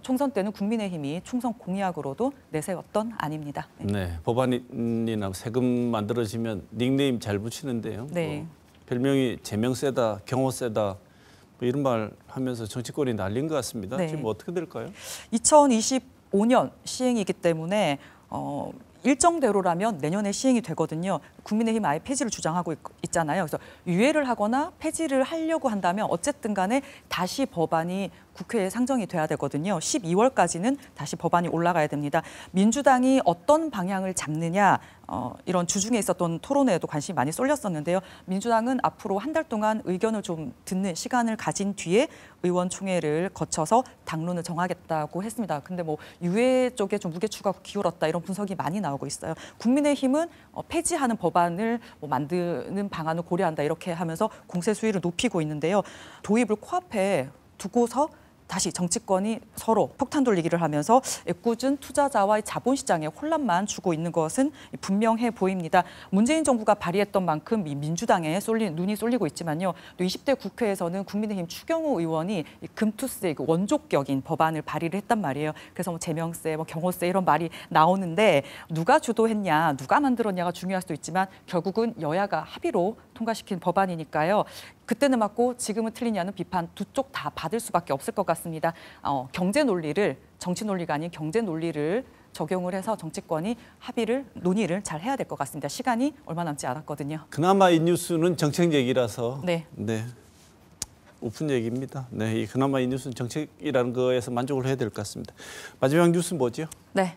총선 때는 국민의힘이 총선 공약으로도 내세웠던 안입니다. 네, 법안이나 세금 만들어지면 닉네임 잘 붙이는데요. 네. 별명이 제명 세다, 경호 세다 뭐 이런 말 하면서 정치권이 날린 것 같습니다. 네. 지금 어떻게 될까요? 2025년 시행이기 때문에 일정대로라면 내년에 시행이 되거든요. 국민의힘 아예 폐지를 주장하고 있잖아요. 그래서 유예를 하거나 폐지를 하려고 한다면 어쨌든 간에 다시 법안이 국회에 상정이 돼야 되거든요. 12월까지는 다시 법안이 올라가야 됩니다. 민주당이 어떤 방향을 잡느냐 이런 주중에 있었던 토론회에도 관심이 많이 쏠렸었는데요. 민주당은 앞으로 한 달 동안 의견을 좀 듣는 시간을 가진 뒤에 의원총회를 거쳐서 당론을 정하겠다고 했습니다. 근데 뭐 유예 쪽에 좀 무게추가 기울었다 이런 분석이 많이 나오고 있어요. 국민의힘은 폐지하는 법안을 만드는 방안을 고려한다 이렇게 하면서 공세 수위를 높이고 있는데요. 도입을 코앞에 두고서 다시 정치권이 서로 폭탄 돌리기를 하면서 애꿎은 투자자와의 자본시장에 혼란만 주고 있는 것은 분명해 보입니다. 문재인 정부가 발의했던 만큼 민주당에 눈이 쏠리고 있지만요. 또 20대 국회에서는 국민의힘 추경호 의원이 금투세 원조격인 법안을 발의를 했단 말이에요. 그래서 뭐 제명세, 뭐 경호세 이런 말이 나오는데 누가 주도했냐, 누가 만들었냐가 중요할 수도 있지만 결국은 여야가 합의로 통과시킨 법안이니까요. 그때는 맞고 지금은 틀리냐는 비판 두 쪽 다 받을 수밖에 없을 것 같습니다. 경제 논리를 정치 논리가 아닌 경제 논리를 적용을 해서 정치권이 논의를 잘 해야 될 것 같습니다. 시간이 얼마 남지 않았거든요. 그나마 이 뉴스는 정책 얘기라서 네. 오픈 얘기입니다. 네, 이 그나마 이 뉴스는 정책이라는 거에서 만족을 해야 될 것 같습니다. 마지막 뉴스 뭐죠? 네.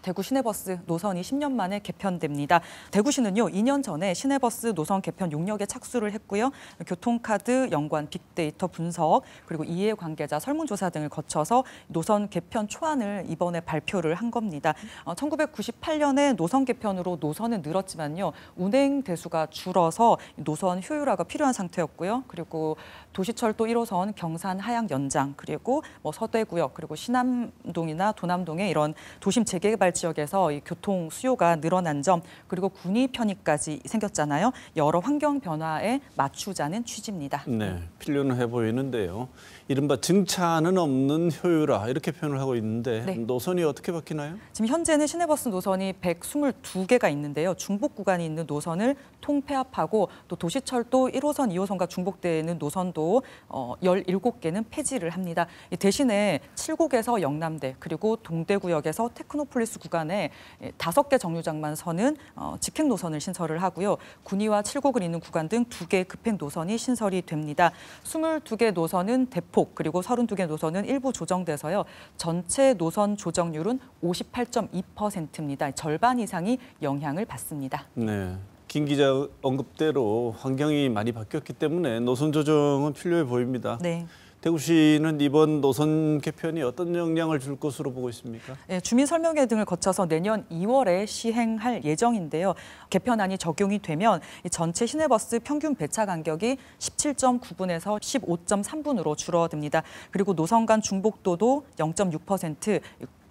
대구 시내버스 노선이 10년 만에 개편됩니다. 대구시는요, 2년 전에 시내버스 노선 개편 용역에 착수를 했고요. 교통카드 연관 빅데이터 분석 그리고 이해 관계자 설문조사 등을 거쳐서 노선 개편 초안을 이번에 발표를 한 겁니다. 1998년에 노선 개편으로 노선은 늘었지만요. 운행 대수가 줄어서 노선 효율화가 필요한 상태였고요. 그리고 도시철도 1호선 경산 하양 연장 그리고 뭐 서대구역 그리고 신암동이나 도남동의 이런 도심 재개발 지역에서 이 교통 수요가 늘어난 점 그리고 군위 편의까지 생겼잖아요. 여러 환경 변화에 맞추자는 취지입니다. 네, 필요는 해 보이는데요. 이른바 증차는 없는 효율화 이렇게 표현을 하고 있는데 네. 노선이 어떻게 바뀌나요? 지금 현재는 시내버스 노선이 122개가 있는데요. 중복 구간이 있는 노선을 통폐합하고 또 도시철도 1호선, 2호선과 중복되는 노선도 17개는 폐지를 합니다. 대신에 7곡에서 영남대 그리고 동대구역에서 테크노폴리스 구간에 5개 정류장만 서는 직행 노선을 신설을 하고요. 군위와 7곡을 잇는 구간 등 2개 급행 노선이 신설이 됩니다. 22개 노선은 대폭 그리고 32개 노선은 일부 조정돼서요. 전체 노선 조정률은 58.2%입니다. 절반 이상이 영향을 받습니다. 네. 김 기자 언급대로 환경이 많이 바뀌었기 때문에 노선 조정은 필요해 보입니다. 네. 대구시는 이번 노선 개편이 어떤 영향을 줄 것으로 보고 있습니까? 네, 주민 설명회 등을 거쳐서 내년 2월에 시행할 예정인데요. 개편안이 적용이 되면 전체 시내버스 평균 배차 간격이 17.9분에서 15.3분으로 줄어듭니다. 그리고 노선 간 중복도도 0.6%,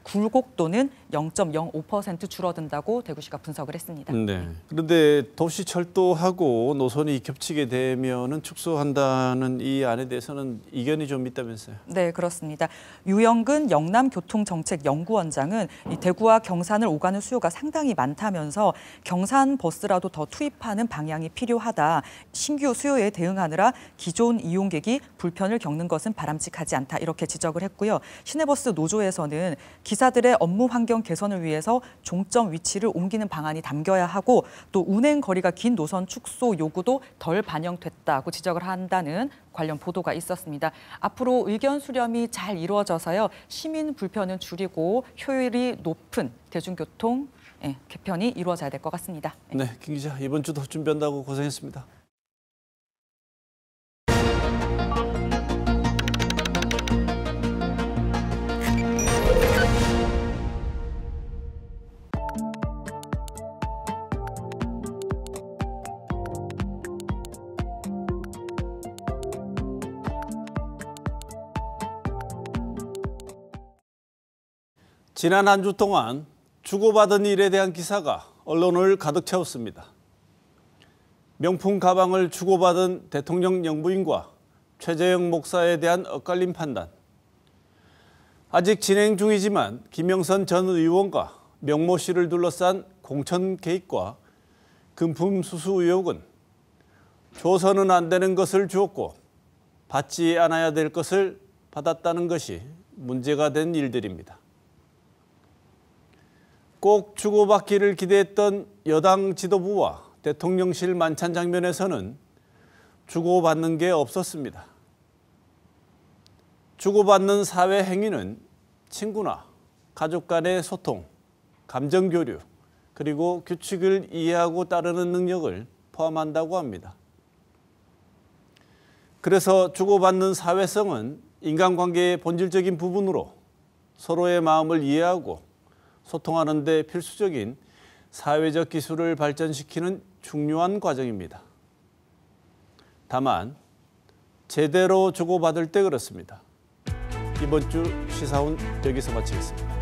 굴곡도는 0.05% 줄어든다고 대구시가 분석을 했습니다. 네. 그런데 도시철도하고 노선이 겹치게 되면은 축소한다는 이 안에 대해서는 이견이 좀 있다면서요? 네, 그렇습니다. 유영근 영남교통정책연구원장은 이 대구와 경산을 오가는 수요가 상당히 많다면서 경산 버스라도 더 투입하는 방향이 필요하다. 신규 수요에 대응하느라 기존 이용객이 불편을 겪는 것은 바람직하지 않다. 이렇게 지적을 했고요. 시내버스 노조에서는 기사들의 업무 환경 개선을 위해서 종점 위치를 옮기는 방안이 담겨야 하고 또 운행 거리가 긴 노선 축소 요구도 덜 반영됐다고 지적을 한다는 관련 보도가 있었습니다. 앞으로 의견 수렴이 잘 이루어져서요. 시민 불편은 줄이고 효율이 높은 대중교통 개편이 이루어져야 될 것 같습니다. 네, 김 기자 이번 주도 준비한다고 고생했습니다. 지난 한 주 동안 주고받은 일에 대한 기사가 언론을 가득 채웠습니다. 명품 가방을 주고받은 대통령 영부인과 최재형 목사에 대한 엇갈린 판단. 아직 진행 중이지만 김영선 전 의원과 명모 씨를 둘러싼 공천 개입과 금품 수수 의혹은 줘서는 안 되는 것을 주었고 받지 않아야 될 것을 받았다는 것이 문제가 된 일들입니다. 꼭 주고받기를 기대했던 여당 지도부와 대통령실 만찬 장면에서는 주고받는 게 없었습니다. 주고받는 사회 행위는 친구나 가족 간의 소통, 감정 교류, 그리고 규칙을 이해하고 따르는 능력을 포함한다고 합니다. 그래서 주고받는 사회성은 인간관계의 본질적인 부분으로 서로의 마음을 이해하고 소통하는 데 필수적인 사회적 기술을 발전시키는 중요한 과정입니다. 다만 제대로 주고받을 때 그렇습니다. 이번 주 시사온 여기서 마치겠습니다.